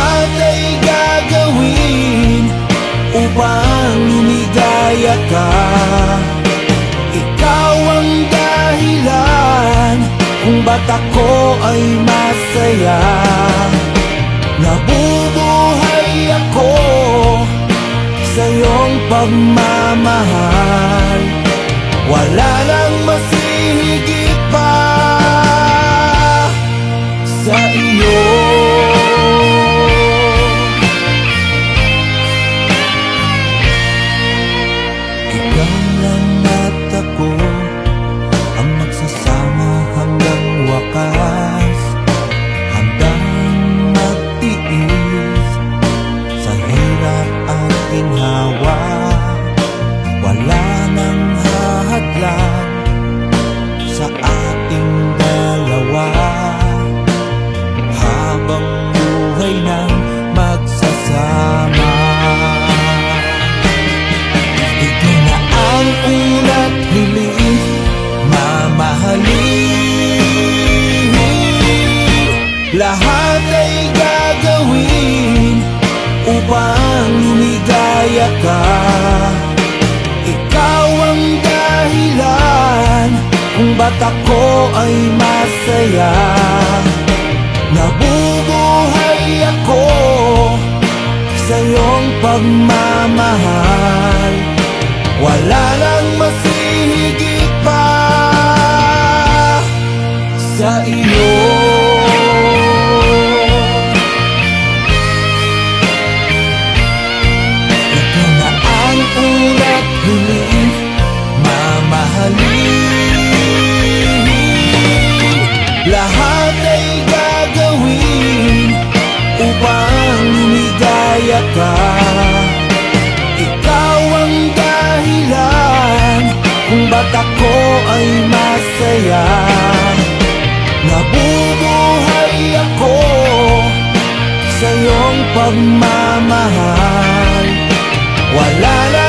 Lahat ay gagawin upang lumigaya ka. Ikaw ang dahilan kung ba't ako ay masaya. Nabubuhay ako sa iyong pagmamahal. Wala nang mas higit pa sa iyo. Ikaw lang at ako ang magsasama hanggang wakas, handang magtiis sa hirap at ginhawa. Wala nang hahadlang sa ating dalawa, habang buhay nang magsasama. Ikaw na ang una't hiling, mamahalin. Lahat ay gagawin upang lumigaya ka. Ikaw ang dahilan kung ba't ako ay masaya. Nabubuhay ako sa iyong pagmamahal. Wala nang mas higit pa sa iyo. Ikaw na ang una't huling mamahalin. Lahat ay gagawin upang lumigaya ka. Ikaw ang dahilan kung ba't ako ay masaya. Nabubuhay ako sa iyong pagmamahal. Wala na